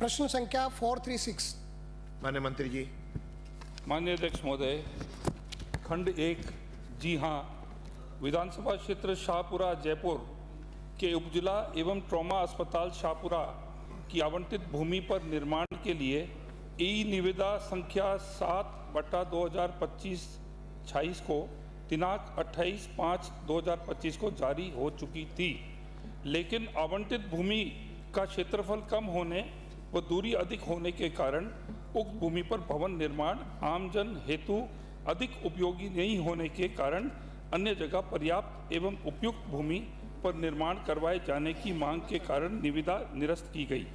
प्रश्न संख्या 436। माननीय मंत्री जी। माननीय अध्यक्ष महोदय, खंड 1 जी हाँ, विधानसभा क्षेत्र शाहपुरा जयपुर के उपजिला एवं ट्रॉमा अस्पताल शाहपुरा की आवंटित भूमि पर निर्माण के लिए ई निविदा संख्या 7/2025-26 को दिनांक 28/5/2025 को जारी हो चुकी थी, लेकिन आवंटित भूमि का क्षेत्रफल कम होने व दूरी अधिक होने के कारण उक्त भूमि पर भवन निर्माण आमजन हेतु अधिक उपयोगी नहीं होने के कारण अन्य जगह पर्याप्त एवं उपयुक्त भूमि पर निर्माण करवाए जाने की मांग के कारण निविदा निरस्त की गई।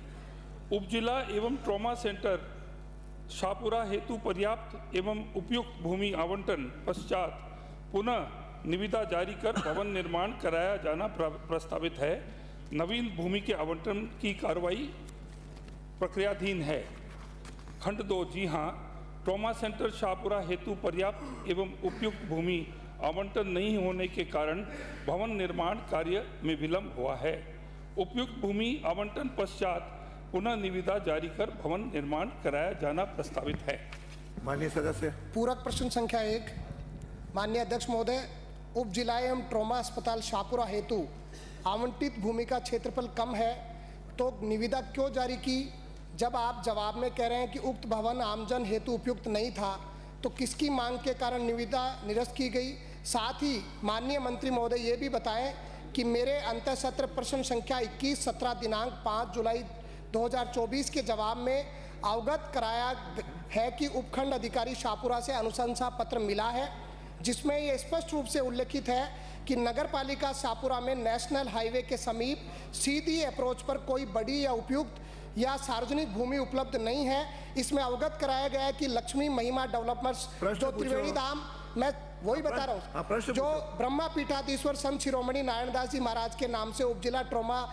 उपजिला एवं ट्रॉमा सेंटर शाहपुरा हेतु पर्याप्त एवं उपयुक्त भूमि आवंटन पश्चात पुनः निविदा जारी कर भवन निर्माण कराया जाना प्रस्तावित है। नवीन भूमि के आवंटन की कार्रवाई प्रक्रियाधीन है। खंड 2 जी हाँ, ट्रॉमा सेंटर शाहपुरा हेतु पर्याप्त एवं उपयुक्त भूमि आवंटन नहीं होने के कारण भवन निर्माण कार्य में विलंब हुआ है। उपयुक्त भूमि आवंटन पश्चात पुनः निविदा जारी कर भवन निर्माण कराया जाना प्रस्तावित है। माननीय सदस्य। पूरक प्रश्न संख्या 1। माननीय अध्यक्ष महोदय, उप जिला एवं ट्रॉमा अस्पताल शाहपुरा हेतु आवंटित भूमि का क्षेत्रफल कम है तो निविदा क्यों जारी की? जब आप जवाब में कह रहे हैं कि उक्त भवन आमजन हेतु उपयुक्त नहीं था, तो किसकी मांग के कारण निविदा निरस्त की गई? साथ ही माननीय मंत्री महोदय ये भी बताएं कि मेरे अंतःसत्र प्रश्न संख्या 21/17 दिनांक 5 जुलाई 2024 के जवाब में अवगत कराया है कि उपखंड अधिकारी शाहपुरा से अनुशंसा पत्र मिला है, जिसमें ये स्पष्ट रूप से उल्लेखित है कि नगर पालिका शाहपुरा में नेशनल हाईवे के समीप सीधी अप्रोच पर कोई बड़ी या उपयुक्त या सार्वजनिक भूमि उपलब्ध नहीं है। इसमें अवगत कराया गया है कि लक्ष्मी महिमा डेवलपमेंट्स जो त्रिवेणी धाम, मैं वही बता रहा हूँ, जो ब्रह्मा पीठाधीश्वर संत शिरोमणि नारायण दास जी महाराज के नाम से उपजिला ट्रॉमा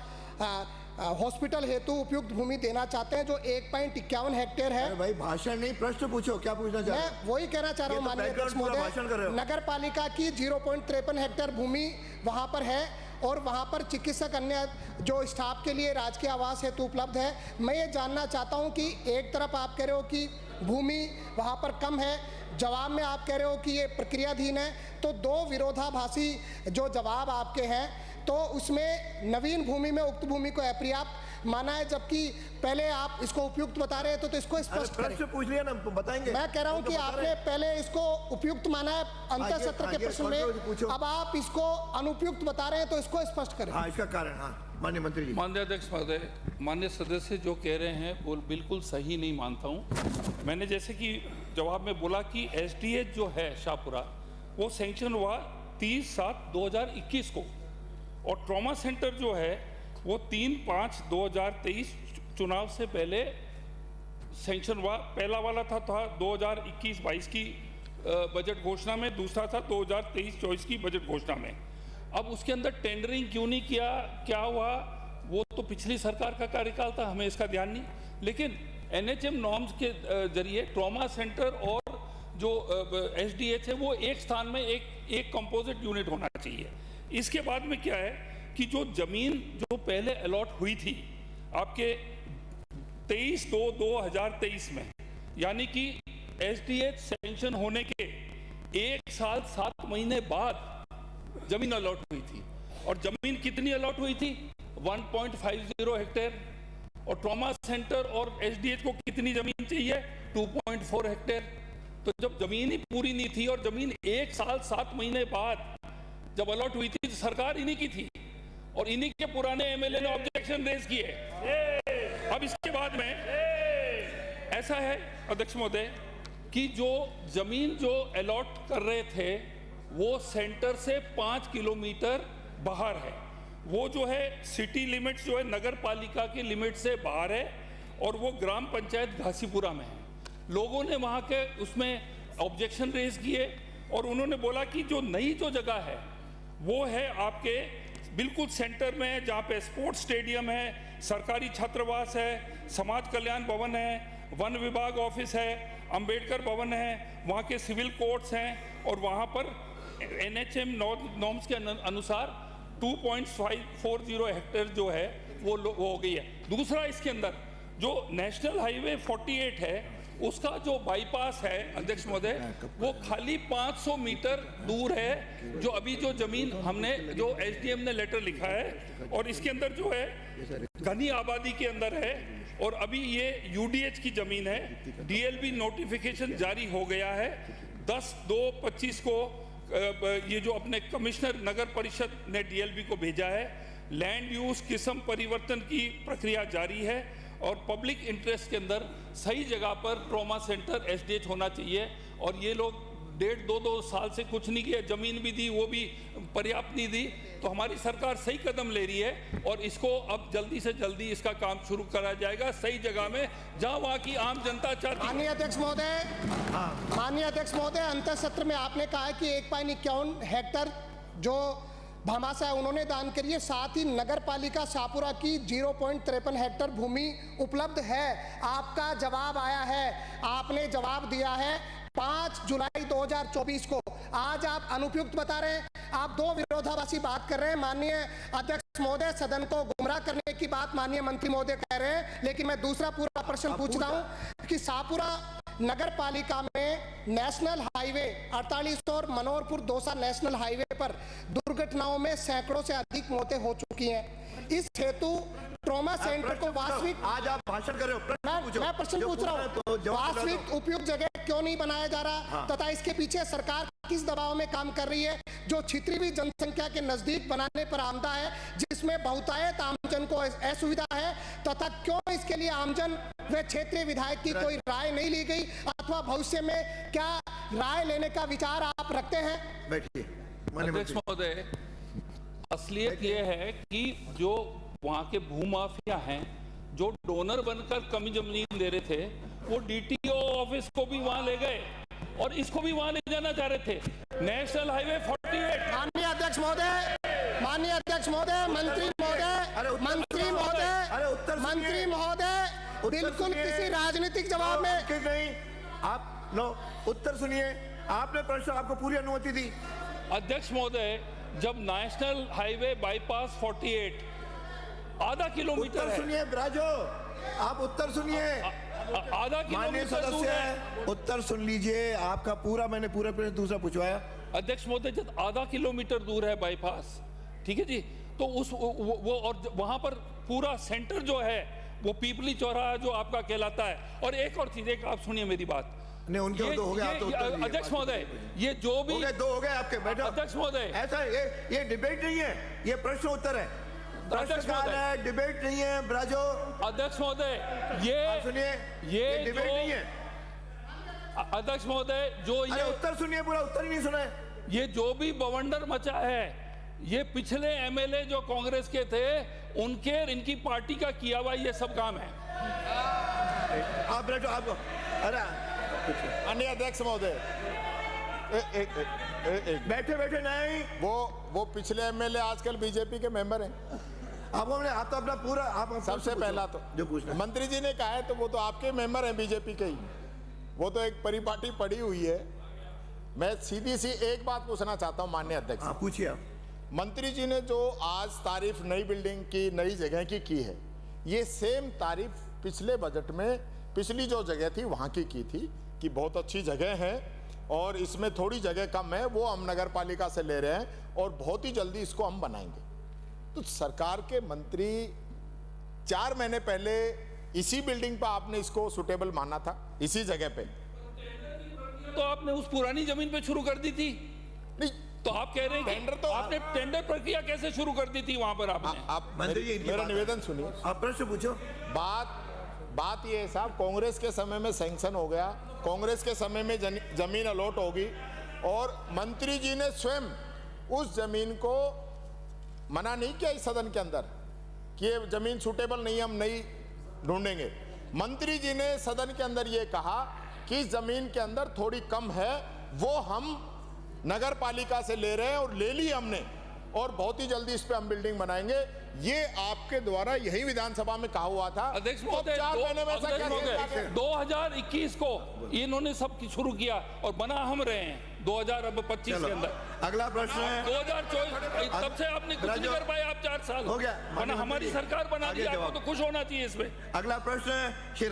हॉस्पिटल हेतु उपयुक्त भूमि देना चाहते हैं, जो 1.51 हेक्टेयर है। भाई भाषण नहीं, प्रश्न पूछो, क्या पूछना चाह रहे हैं? मैं वही कहना चाह रहा हूँ माननीय अध्यक्ष महोदय, नगर पालिका की 0.53 हेक्टेयर भूमि वहाँ पर है और वहाँ पर चिकित्सक अन्य जो स्टाफ के लिए राजकीय आवास हेतु उपलब्ध है। मैं ये जानना चाहता हूँ कि एक तरफ आप कह रहे हो कि भूमि वहाँ पर कम है, जवाब में आप कह रहे हो कि ये प्रक्रियाधीन है, तो दो विरोधाभासी जो जवाब आपके हैं, तो उसमें नवीन भूमि में उक्त भूमि को अपर्याप्त माना है, जबकि पहले आप इसको उपयुक्त बता रहे हैं, तो इसको स्पष्ट करें। प्रश्न पूछ लिया ना, बताएंगे। मैं कह रहा हूं कि आपने पहले इसको उपयुक्त माना है अंतःसत्र के प्रश्न में, अब आप इसको अनुपयुक्त बता रहे हैं, तो इसको स्पष्ट करें। हाँ, इसका कारण। हाँ माननीय मंत्री जी। माननीय अध्यक्ष महोदय, माननीय सदस्य जो कह रहे हैं वो बिल्कुल सही नहीं मानता हूँ। मैंने जैसे कि जवाब में बोला कि SDH जो है शाहपुरा वो सैंक्शन हुआ 30/7/2021 को, और ट्रॉमा सेंटर जो है वो 3/5/2023 चुनाव से पहले सैंक्शन हुआ। पहला वाला था 2021-22 की बजट घोषणा में, दूसरा था 2023-24 की बजट घोषणा में। अब उसके अंदर टेंडरिंग क्यों नहीं किया, क्या हुआ, वो तो पिछली सरकार का कार्यकाल था, हमें इसका ध्यान नहीं। लेकिन NHM नॉर्म्स के जरिए ट्रॉमा सेंटर और जो SDH है वो एक स्थान में एक कंपोजिट यूनिट होना चाहिए। इसके बाद में क्या है कि जो जमीन जो पहले अलॉट हुई थी आपके 23/2/2023 में, यानी कि SDH सैंक्शन होने के 1 साल 7 महीने बाद जमीन अलॉट हुई थी, और जमीन कितनी अलॉट हुई थी? 1.50 हेक्टेयर। और ट्रॉमा सेंटर और SDH को कितनी जमीन चाहिए? 2.4 हेक्टेयर। तो जब जमीन ही पूरी नहीं थी और जमीन 1 साल 7 महीने बाद जब अलॉट हुई थी तो सरकार इन्हीं की थी, और इन्हीं के पुराने MLA ने ऑब्जेक्शन रेज किए। अब इसके बाद में ऐसा है अध्यक्ष महोदय कि जो जमीन जो अलॉट कर रहे थे वो सेंटर से 5 किलोमीटर बाहर है, वो जो है सिटी लिमिट्स जो है नगर पालिका के लिमिट से बाहर है, और वो ग्राम पंचायत घासीपुरा में है। लोगों ने वहाँ के उसमें ऑब्जेक्शन रेज किए और उन्होंने बोला कि जो नई जो जगह है वो है आपके बिल्कुल सेंटर में, जहाँ पे स्पोर्ट्स स्टेडियम है, सरकारी छात्रावास है, समाज कल्याण भवन है, वन विभाग ऑफिस है, अंबेडकर भवन है, वहाँ के सिविल कोर्ट्स हैं, और वहाँ पर NHM नॉर्म्स के अनुसार 2.540 हेक्टेयर जो है वो हो गई है। दूसरा इसके अंदर जो नेशनल हाईवे 48 है उसका जो बाईपास है अध्यक्ष महोदय, वो खाली 500 मीटर दूर है। जो अभी जो जमीन हमने जो एसडीएम ने लेटर लिखा है और इसके अंदर जो है घनी आबादी के अंदर है और अभी ये यूडीएच की जमीन है। डीएलबी नोटिफिकेशन जारी हो गया है 10/2/25 को। ये जो अपने कमिश्नर नगर परिषद ने डीएलबी को भेजा है। लैंड यूज किस्म परिवर्तन की प्रक्रिया जारी है और पब्लिक इंटरेस्ट के अंदर सही जगह पर ट्रॉमा सेंटर एसडीएच होना चाहिए। और ये लोग 1.5-2 साल से कुछ नहीं किया, जमीन भी दी वो भी पर्याप्त नहीं दी। तो हमारी सरकार सही कदम ले रही है और इसको अब जल्दी से जल्दी इसका काम शुरू करा जाएगा सही जगह में जहां वहां की आम जनता चाहती है। माननीय अध्यक्ष महोदय, अंतर सत्र में आपने कहा है कि 1.51 हेक्टर जो भामाशाह उन्होंने दान करी है, साथ ही नगर पालिका शाहपुरा की 0.53 हेक्टर भूमि उपलब्ध है। आपका जवाब आया है, आपने जवाब दिया है 5 जुलाई 2024 को। आज आप अनुपयुक्त बता रहे हैं, आप दो विरोधाभासी बात कर रहे हैं। माननीय अध्यक्ष महोदय, सदन को गुमराह करने की बात माननीय मंत्री महोदय कह रहे हैं, लेकिन मैं दूसरा पूरा प्रश्न पूछता हूं कि शाहपुरा नगर पालिका में नेशनल हाईवे 48 और मनोहरपुर दौसा नेशनल हाईवे पर दुर्घटनाओं में सैकड़ों से अधिक मौतें हो चुकी हैं। इस हेतु ट्रॉमा सेंटर को वास्तविक, आज आप भाषण कर रहे हो, मैं प्रश्न पूछ रहा हूँ, वास्तविक उपयुक्त जगह क्यों नहीं बनाया जा रहा तथा इसके पीछे सरकार किस दबाव में काम कर रही है, जो छितरी जनसंख्या के नजदीक बनाने पर आमदा है, जिसमें बहुतायत आमजन को असुविधा है, तथा क्यों इसके लिए आमजन व क्षेत्रीय विधायक की कोई राय नहीं ली गई अथवा भविष्य में क्या राय लेने का विचार आप रखते हैं? बैठिए। अध्यक्ष महोदय, असलियत ये है कि जो वहां के भूमाफिया हैं जो डोनर बनकर कमी जमीन दे रहे थे, वो डीटीओ ऑफिस को भी वहां ले गए और इसको भी वहां ले जाना चाह रहे थे। National highway 48। माननीय अध्यक्ष महोदय, मंत्री महोदय, बिल्कुल किसी राजनीतिक जवाब में नहीं। आप नो उत्तर सुनिए, आपने प्रश्न, आपको पूरी अनुमति दी। अध्यक्ष महोदय, जब नेशनल हाईवे बाईपास 48 आधा किलोमीटर उत्तर है, सुनिए राजो, आप उत्तर सुनिए। आधा माननीय किलोमीटर दूर है। सदस्य, उत्तर सुन लीजिए। आपका पूरा, मैंने पूरा प्रश्न दूसरा पूछवाया। अध्यक्ष महोदय, जब आधा किलोमीटर दूर है बाईपास, ठीक है जी, तो उस वो और वहां पर पूरा सेंटर जो है वो पीपली चौराहा जो आपका कहलाता है। और एक और चीज, एक आप सुनिए मेरी बात। नहीं, उनके दो हो गया तो अध्यक्ष महोदय, ये जो भी दो हो गए आपके, बैठो। अध्यक्ष महोदय, ऐसा ये डिबेट नहीं है, ये प्रश्न उत्तर है, प्रश्नकाल है, डिबेट नहीं है ब्राजो। अध्यक्ष महोदय, ये सुनिए, ये डिबेट नहीं है। अध्यक्ष महोदय, जो ये उत्तर सुनिए, पूरा उत्तर ही नहीं सुना है। ये जो भी बवंडर मचा है, ये पिछले एमएलए जो कांग्रेस के थे उनके, इनकी पार्टी का किया हुआ ये सब काम है। आप बैठो, आपको अरे अन्य अध्यक्ष महोदय, बैठे बैठे नहीं, वो पिछले एमएलए आजकल बीजेपी के मेंबर हैं। आपको हमने, आप तो अपना पूरा, आप सबसे पहला तो जो पूछना मंत्री जी ने कहा है तो वो तो आपके मेंबर हैं बीजेपी के ही, वो तो एक परिपाटी पड़ी हुई है। मैं सीधी सी एक बात पूछना चाहता हूं माननीय अध्यक्ष। पूछिए आप। मंत्री जी ने जो आज तारीफ नई बिल्डिंग की, नई जगह की है, ये सेम तारीफ पिछले बजट में पिछली जो जगह थी वहां की थी कि बहुत अच्छी जगह है और इसमें थोड़ी जगह कम है, वो हम नगर पालिका से ले रहे हैं और बहुत ही जल्दी इसको हम बनाएंगे। तो सरकार के मंत्री 4 महीने पहले इसी बिल्डिंग पर आपने इसको सुटेबल माना था, इसी जगह पे, तो आपने उस पुरानी जमीन पे शुरू कर दी थी। नहीं तो आप कह रहे हैं टेंडर तो आपने टेंडर प्रक्रिया कैसे शुरू कर दी थी वहां पर आपने? आप मंत्री जी, मेरा निवेदन सुनिए। आप प्रश्न पूछो। बात ये है साहब, कांग्रेस के समय में सैंक्शन हो गया, कांग्रेस के समय में जमीन अलॉट होगी और मंत्री जी ने स्वयं उस जमीन को मना नहीं किया इस सदन के अंदर कि ये जमीन सूटेबल नहीं, हम नहीं ढूंढेंगे। मंत्री जी ने सदन के अंदर ये कहा कि जमीन के अंदर थोड़ी कम है, वो हम नगर पालिका से ले रहे हैं और ले ली हमने और बहुत ही जल्दी इस पे हम बिल्डिंग बनाएंगे। ये आपके द्वारा यही विधानसभा में कहा हुआ था। अध्यक्ष महोदय, 2021 को इन्होंने सब शुरू किया और बना हम रहे हैं। 2025 चलो, के अंदर। अगला प्रश्न है 2024 तब से आपने कुछ नहीं कर पाए, आप 4 साल हो गया। वरना हमारी सरकार बना दी, आगे आपको जवाब। तो खुश होना चाहिए इसमें। अगला प्रश्न है श्री